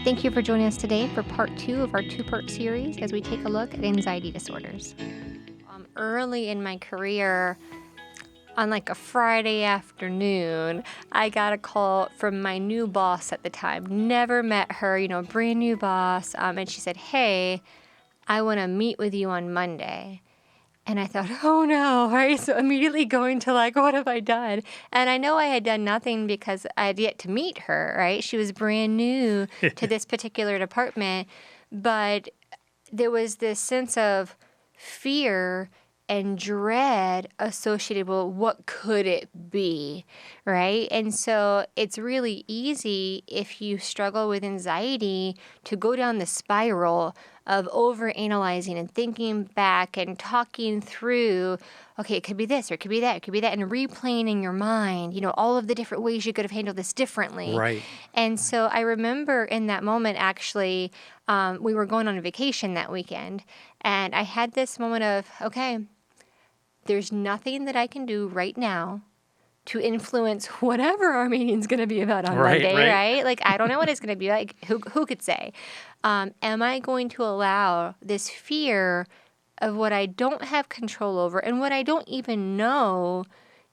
Thank you for joining us today for part 2 of our 2-part series as we take a look at anxiety disorders. Early in my career, on like a Friday afternoon, I got a call from my new boss at the time. Never met her, brand new boss. And she said, "Hey, I want to meet with you on Monday." And I thought, oh no, right? So immediately going to what have I done? And I know I had done nothing because I had yet to meet her, right? She was brand new to this particular department. But there was this sense of fear and dread associated with what could it be, right? And so it's really easy if you struggle with anxiety to go down the spiral of overanalyzing and thinking back and talking through, okay, it could be this or it could be that, and replaying in your mind, all of the different ways you could have handled this differently. Right. And so I remember in that moment, actually, we were going on a vacation that weekend, and I had this moment of, okay, there's nothing that I can do right now to influence whatever our meeting's going to be about on Monday, right? Like, I don't know what it's going to be like. Who could say? Am I going to allow this fear of what I don't have control over and what I don't even know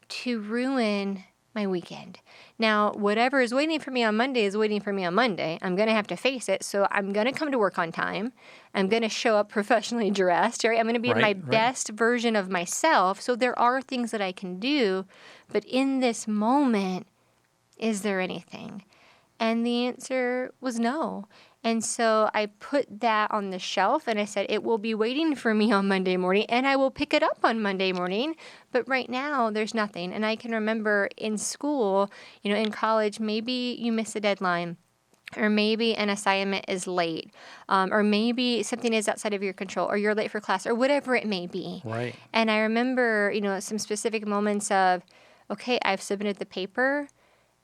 to ruin my weekend? Now, whatever is waiting for me on Monday is waiting for me on Monday. I'm going to have to face it. So I'm going to come to work on time. I'm going to show up professionally dressed, right? I'm going to be my best version of myself. So there are things that I can do. But in this moment, is there anything? And the answer was no. And so I put that on the shelf and I said, it will be waiting for me on Monday morning and I will pick it up on Monday morning. But right now there's nothing. And I can remember in school, in college, maybe you miss a deadline. Or maybe an assignment is late, or maybe something is outside of your control, or you're late for class, or whatever it may be. Right. And I remember, some specific moments of, okay, I've submitted the paper,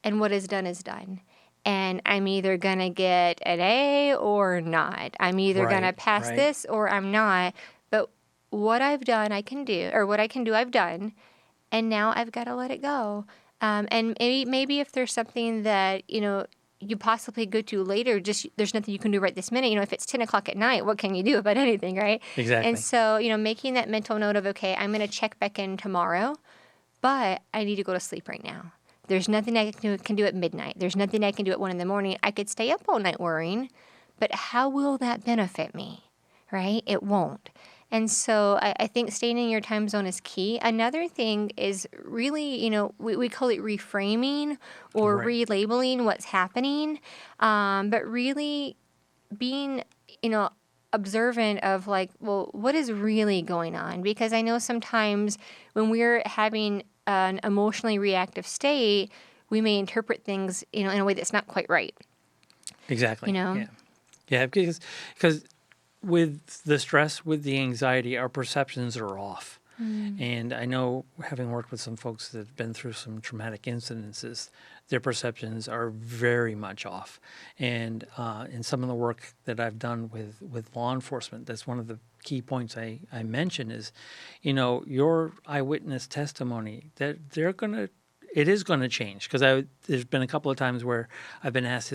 and what is done is done. And I'm either going to get an A or not. I'm either going to pass this or I'm not. But what I've done, I can do, or what I can do, I've done. And now I've got to let it go. And maybe if there's something that, you possibly go to later, just there's nothing you can do right this minute. If it's 10 o'clock at night, what can you do about anything, right? Exactly. And so, making that mental note of, okay, I'm going to check back in tomorrow, but I need to go to sleep right now. There's nothing I can do at midnight. There's nothing I can do at 1 a.m. I could stay up all night worrying, but how will that benefit me, right? It won't. And so I think staying in your time zone is key. Another thing is really, we call it reframing or relabeling what's happening, but really being, observant of what is really going on? Because I know sometimes when we're having an emotionally reactive state, we may interpret things, in a way that's not quite right. Exactly. Yeah, because with the stress, with the anxiety, our perceptions are off. And I know, having worked with some folks that have been through some traumatic incidences, their perceptions are very much off. And in some of the work that I've done with law enforcement, that's one of the key points I mention is, your eyewitness testimony, that it is going to change. Because there's been a couple of times where I've been asked,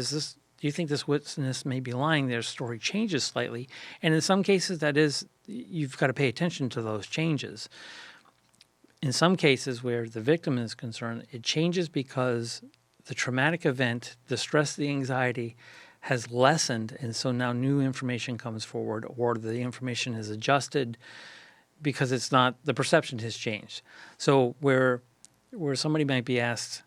do you think this witness may be lying? Their story changes slightly. And in some cases, you've got to pay attention to those changes. In some cases where the victim is concerned, it changes because the traumatic event, the stress, the anxiety has lessened. And so now new information comes forward, or the information is adjusted because the perception has changed. So where somebody might be asked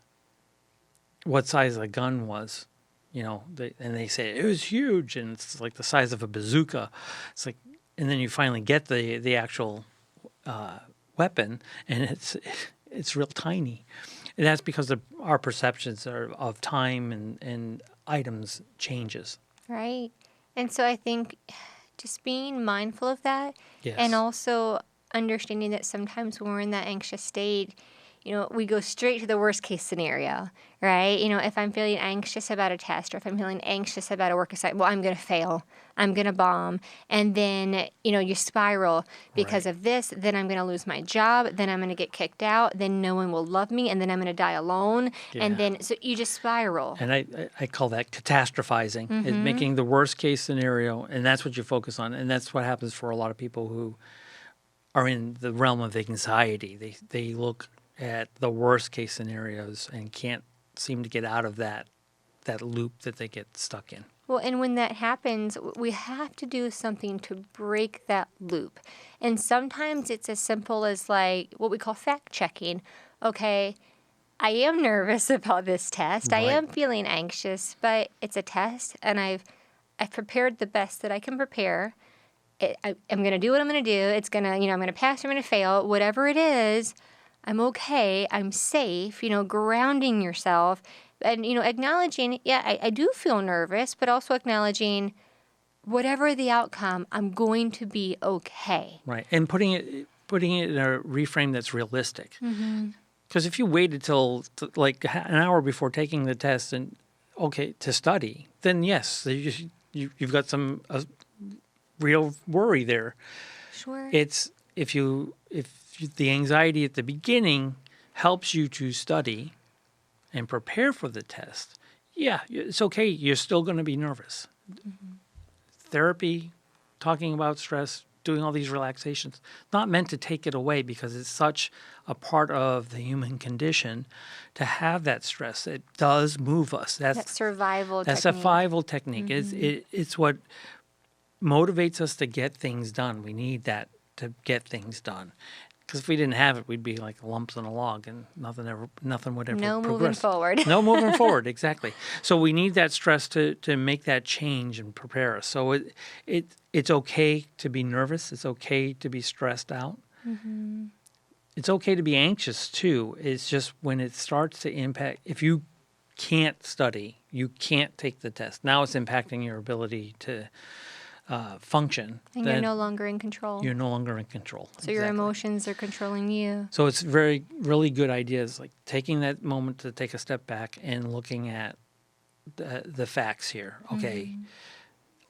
what size a gun was, and they say it was huge, and it's like the size of a bazooka. It's like, and then you finally get the actual weapon, and it's real tiny. And that's because our perceptions of time and items changes. Right. And so I think just being mindful of that, Yes. and also understanding that sometimes when we're in that anxious state, we go straight to the worst case scenario, right? If I'm feeling anxious about a test or if I'm feeling anxious about a work assignment, well, I'm going to fail. I'm going to bomb. And then, you spiral because of this. Then I'm going to lose my job. Then I'm going to get kicked out. Then no one will love me. And then I'm going to die alone. Yeah. And then, so you just spiral. And I call that catastrophizing, is making the worst case scenario. And that's what you focus on. And that's what happens for a lot of people who are in the realm of anxiety. They look at the worst case scenarios and can't seem to get out of that loop that they get stuck in. Well, and when that happens, we have to do something to break that loop. And sometimes it's as simple as like what we call fact checking. Okay, I am nervous about this test. Right. I am feeling anxious, but it's a test, and I've prepared the best that I can prepare. I'm going to do what I'm going to do. It's going to, I'm going to pass, I'm going to fail. Whatever it is, I'm okay. I'm safe, grounding yourself and, acknowledging, I do feel nervous, but also acknowledging whatever the outcome, I'm going to be okay. Right. And putting it in a reframe that's realistic. Because if you waited till like an hour before taking the test and to study, then yes, you've got some real worry there. Sure. It's if the anxiety at the beginning helps you to study and prepare for the test, it's okay. You're still going to be nervous. Therapy, talking about stress, doing all these relaxations, not meant to take it away because it's such a part of the human condition to have that stress. It does move us. That's survival technique. That's a survival technique. It's what motivates us to get things done. We need that to get things done. Because if we didn't have it, we'd be like lumps in a log, and nothing would ever No progress. moving forward. No moving forward, exactly. So we need that stress to make that change and prepare us. So it's okay to be nervous. It's okay to be stressed out. It's okay to be anxious too. It's just when it starts to impact. If you can't study, you can't take the test. Now it's impacting your ability to function. And you're no longer in control. You're no longer in control. So your emotions are controlling you. So it's really good ideas, like taking that moment to take a step back and looking at the facts here. Okay,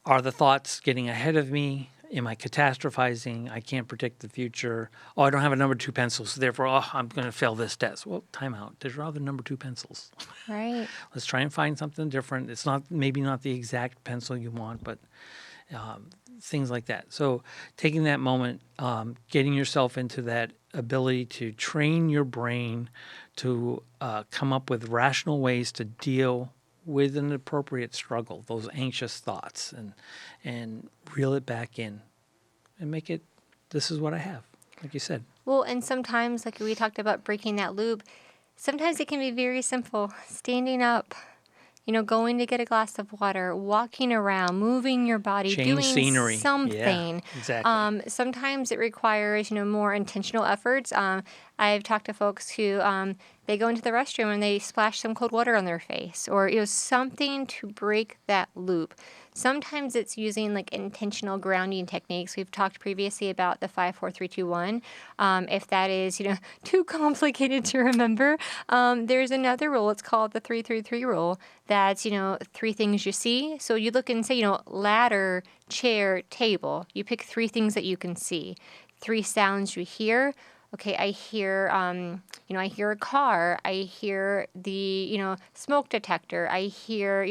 are the thoughts getting ahead of me? Am I catastrophizing? I can't predict the future. Oh, I don't have a number 2 pencil, so therefore, I'm going to fail this test. Well, time out. There's other number 2 pencils. Right. Let's try and find something different. It's maybe not the exact pencil you want, but things like that. So taking that moment, getting yourself into that ability to train your brain to come up with rational ways to deal with an appropriate struggle, those anxious thoughts, and reel it back in and make it, this is what I have, like you said. Well, and sometimes, like we talked about breaking that loop, sometimes it can be very simple. Standing up, going to get a glass of water, walking around, moving your body, doing scenery. Something. Yeah, exactly. Sometimes it requires, more intentional efforts. I've talked to folks who they go into the restroom and they splash some cold water on their face, or something to break that loop. Sometimes it's using like intentional grounding techniques. We've talked previously about the 5, 4, 3, 2, 1. If that is, too complicated to remember, there's another rule. It's called the 3, 3, 3 rule. That's, 3 things you see. So you look and say, ladder, chair, table. You pick 3 things that you can see. 3 sounds you hear. Okay, I hear, I hear a car. I hear the, smoke detector. I hear,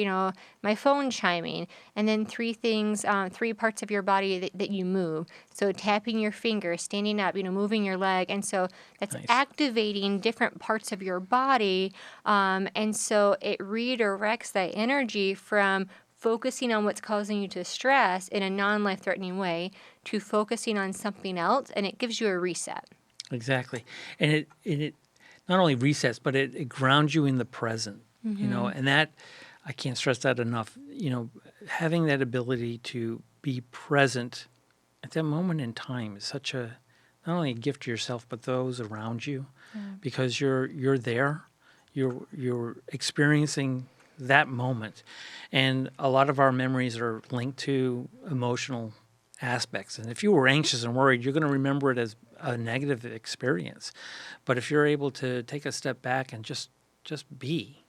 my phone chiming. And then 3 things, 3 parts of your body that you move. So tapping your fingers, standing up, moving your leg. And so that's Nice. activating different parts of your body. And so it redirects that energy from focusing on what's causing you to stress in a non-life-threatening way to focusing on something else, and it gives you a reset. Exactly. And it not only resets, but it grounds you in the present, and that, I can't stress that enough, having that ability to be present at that moment in time is such not only a gift to yourself, but those around you, because you're there, you're experiencing that moment. And a lot of our memories are linked to emotional aspects. And if you were anxious and worried, you're going to remember it as a negative experience. But if you're able to take a step back and just be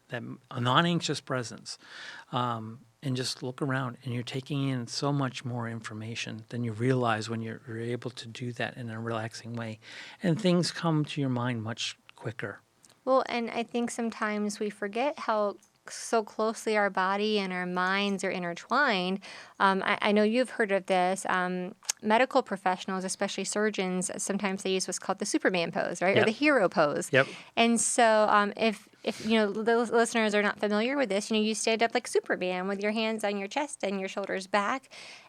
that a non-anxious presence, and just look around, and you're taking in so much more information than you realize when you're able to do that in a relaxing way. And things come to your mind much quicker. Well, and I think sometimes we forget how so closely our body and our minds are intertwined. I know you've heard of this. Medical professionals, especially surgeons, sometimes they use what's called the Superman pose, right? Or Yep. the hero pose. Yep. And so if the listeners are not familiar with this, you stand up like Superman with your hands on your chest and your shoulders back.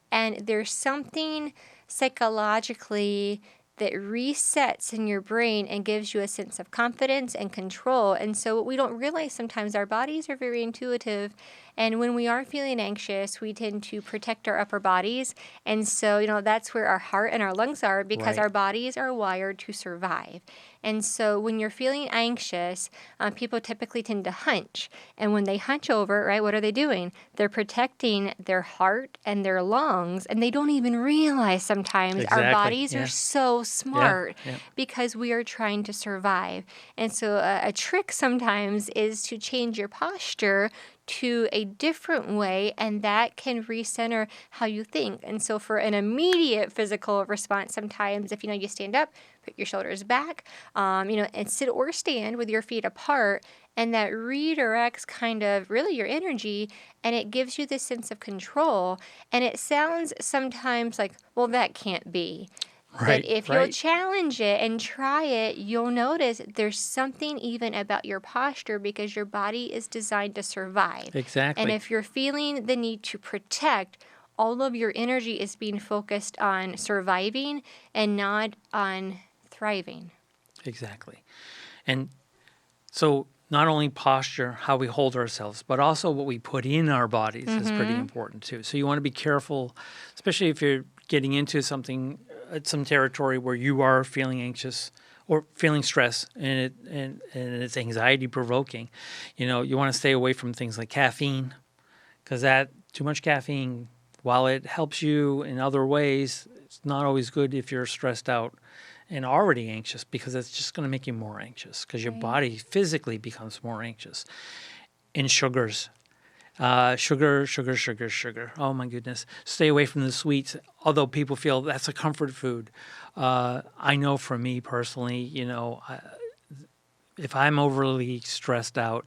And there's something psychologically that resets in your brain and gives you a sense of confidence and control. And so what we don't realize sometimes, our bodies are very intuitive. And when we are feeling anxious, we tend to protect our upper bodies. And so, that's where our heart and our lungs are, because Right. our bodies are wired to survive. And so when you're feeling anxious, people typically tend to hunch. And when they hunch over, right, what are they doing? They're protecting their heart and their lungs. And they don't even realize sometimes our Exactly. bodies Yeah. are so smart Yeah. because we are trying to survive. And so a trick sometimes is to change your posture to a different way, and that can recenter how you think. And so for an immediate physical response, sometimes if you stand up, put your shoulders back, and sit or stand with your feet apart, and that redirects kind of really your energy, and it gives you this sense of control. And it sounds sometimes like, well, that can't be. Right. But if you'll challenge it and try it, you'll notice there's something even about your posture, because your body is designed to survive. Exactly. And if you're feeling the need to protect, all of your energy is being focused on surviving and not on thriving. Exactly. And so not only posture, how we hold ourselves, but also what we put in our bodies is pretty important too. So you want to be careful, especially if you're getting into some territory where you are feeling anxious or feeling stress, and it's anxiety provoking. You want to stay away from things like caffeine, because too much caffeine, while it helps you in other ways, it's not always good if you're stressed out and already anxious, because it's just going to make you more anxious, because your body physically becomes more anxious. And sugars. Sugar. Oh my goodness. Stay away from the sweets, although people feel that's a comfort food. I know for me personally, if I'm overly stressed out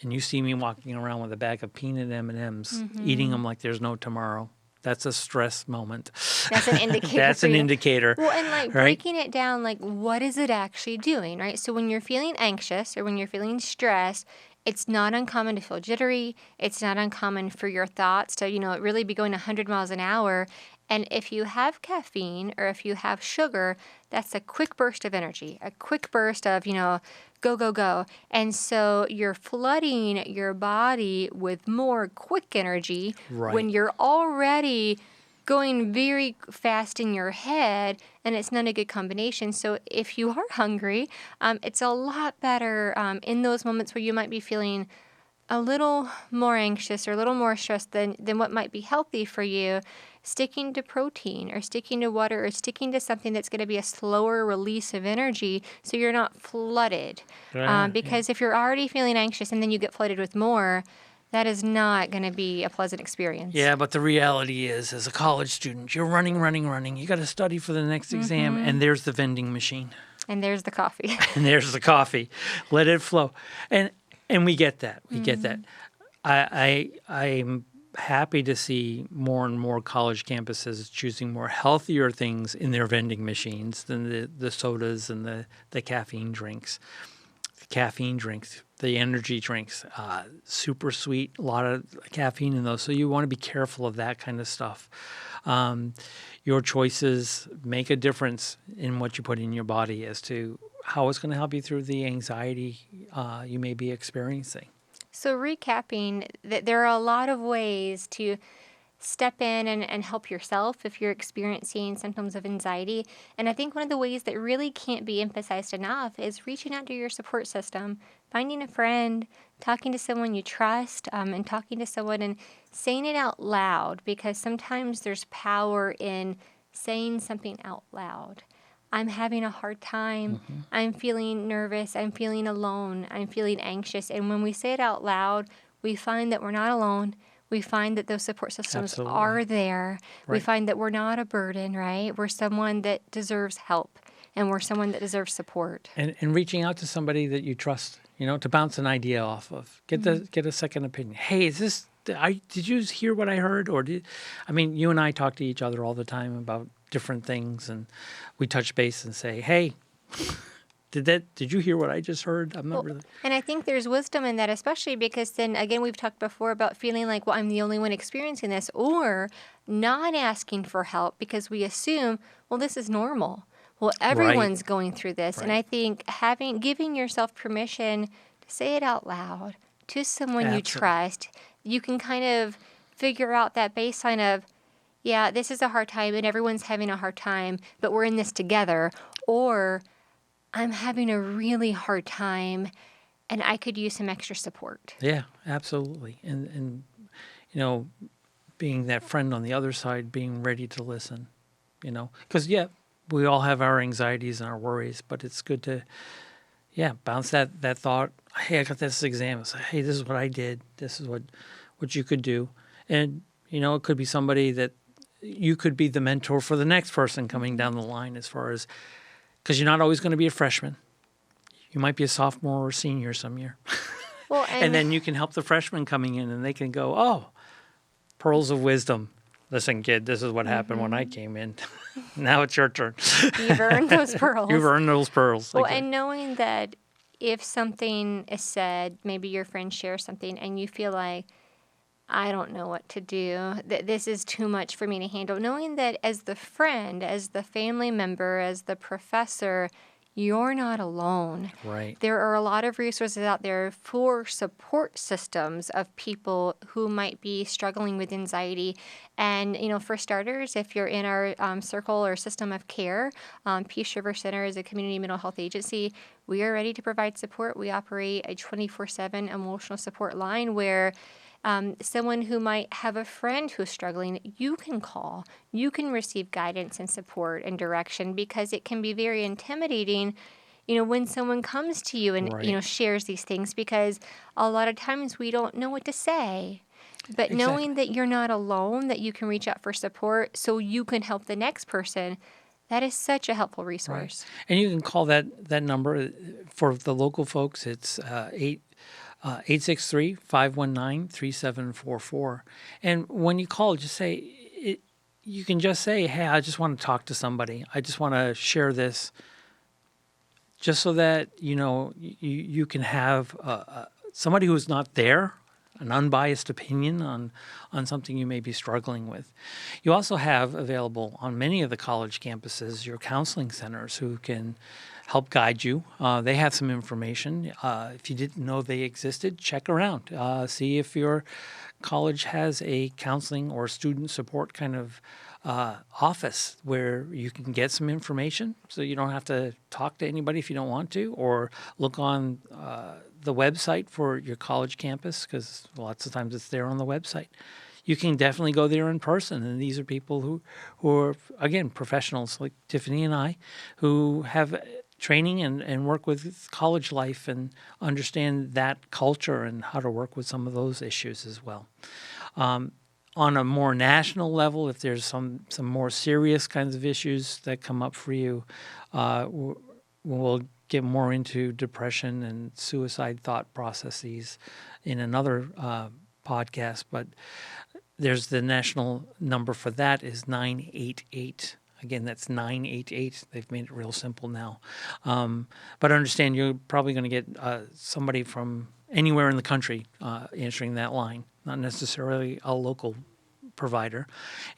and you see me walking around with a bag of peanut M&Ms, eating them like there's no tomorrow, that's a stress moment. That's an indicator. That's an indicator. Well, and right? breaking it down, what is it actually doing, right? So when you're feeling anxious or when you're feeling stressed, it's not uncommon to feel jittery. It's not uncommon for your thoughts to, really be going 100 miles an hour. And if you have caffeine or if you have sugar, that's a quick burst of energy, a quick burst of, go, go, go. And so you're flooding your body with more quick energy when you're already going very fast in your head, and it's not a good combination. So if you are hungry, it's a lot better in those moments where you might be feeling a little more anxious or a little more stressed than what might be healthy for you, sticking to protein or sticking to water or sticking to something that's going to be a slower release of energy so you're not flooded. Because if you're already feeling anxious and then you get flooded with more, that is not going to be a pleasant experience. Yeah, but the reality is, as a college student, you're running. You got to study for the next exam, and there's the vending machine. And there's the coffee. And there's the coffee. Let it flow. And we get that. We get that. I'm happy to see more and more college campuses choosing more healthier things in their vending machines than the sodas and the caffeine drinks. The energy drinks, super sweet, a lot of caffeine in those. So you want to be careful of that kind of stuff. Your choices make a difference in what you put in your body as to how it's going to help you through the anxiety you may be experiencing. So recapping, there are a lot of ways to step in and help yourself if you're experiencing symptoms of anxiety. And I think one of the ways that really can't be emphasized enough is reaching out to your support system, finding a friend, talking to someone you trust, and talking to someone and saying it out loud, because sometimes there's power in saying something out loud. I'm having a hard time. Mm-hmm. I'm feeling nervous. I'm feeling alone. I'm feeling anxious. And when we say it out loud, we find that we're not alone. We find that those support systems Absolutely. are there. Right. We find that we're not a burden, right? We're someone that deserves help, and we're someone that deserves support. And reaching out to somebody that you trust, to bounce an idea off of. Get a second opinion. Hey, did you you hear what I heard? Or you and I talk to each other all the time about different things, and we touch base and say, hey, did you hear what I just heard? I'm not really. And I think there's wisdom in that, especially because then, again, we've talked before about feeling like, well, I'm the only one experiencing this, or not asking for help because we assume, well, this is normal. Well, everyone's going through this. Right. And I think giving yourself permission to say it out loud to someone you trust, you can kind of figure out that baseline of, yeah, this is a hard time and everyone's having a hard time, but we're in this together. Or I'm having a really hard time and I could use some extra support. Yeah, absolutely. And being that friend on the other side, being ready to listen, because, we all have our anxieties and our worries, but it's good to, bounce that thought. Hey, I got this exam. It's like, hey, this is what I did. This is what you could do. And, it could be somebody that you could be the mentor for the next person coming down the line, as far as, because you're not always going to be a freshman. You might be a sophomore or senior some year. Well, and then you can help the freshmen coming in, and they can go, oh, pearls of wisdom. Listen, kid, this is what happened when I came in. Now it's your turn. You've earned those pearls. You've earned those pearls. Well, and knowing that if something is said, maybe your friend shares something, and you feel like, I don't know what to do, this is too much for me to handle. Knowing that as the friend, as the family member, as the professor, you're not alone. Right. There are a lot of resources out there for support systems of people who might be struggling with anxiety. And, for starters, if you're in our circle or system of care, Peace River Center is a community mental health agency. We are ready to provide support. We operate a 24/7 emotional support line where someone who might have a friend who's struggling, you can call. You can receive guidance and support and direction, because it can be very intimidating, when someone comes to you and, shares these things, because a lot of times we don't know what to say. But knowing that you're not alone, that you can reach out for support so you can help the next person, that is such a helpful resource. Right. And you can call that number. For the local folks, it's 863-519-3744. And when you call, just say, you can just say, hey, I just want to talk to somebody. I just want to share this, just so that, you can have somebody who's not there, an unbiased opinion on something you may be struggling with. You also have available on many of the college campuses your counseling centers who can help guide you. They have some information. If you didn't know they existed, check around. See if your college has a counseling or student support kind of office where you can get some information, so you don't have to talk to anybody if you don't want to, or look on the website for your college campus, because lots of times it's there on the website. You can definitely go there in person, and these are people who are, again, professionals like Tiffani and I, who have training and work with college life and understand that culture and how to work with some of those issues as well. On a more national level, if there's some more serious kinds of issues that come up for you, we'll get more into depression and suicide thought processes in another podcast. But there's the national number for that is 988. Again, that's 988. They've made it real simple now. But understand you're probably going to get somebody from anywhere in the country answering that line, not necessarily a local provider.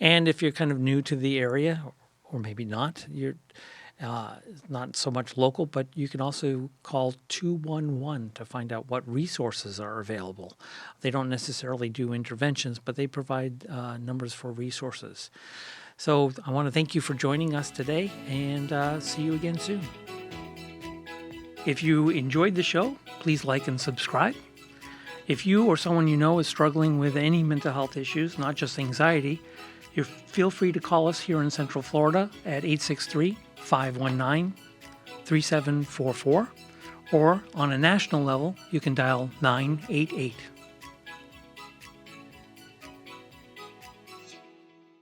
And if you're kind of new to the area, or maybe not, not so much local, but you can also call 211 to find out what resources are available. They don't necessarily do interventions, but they provide numbers for resources. So I want to thank you for joining us today, and see you again soon. If you enjoyed the show, please like and subscribe. If you or someone you know is struggling with any mental health issues, not just anxiety, you feel free to call us here in Central Florida at 863-519-3744, or on a national level, you can dial 988.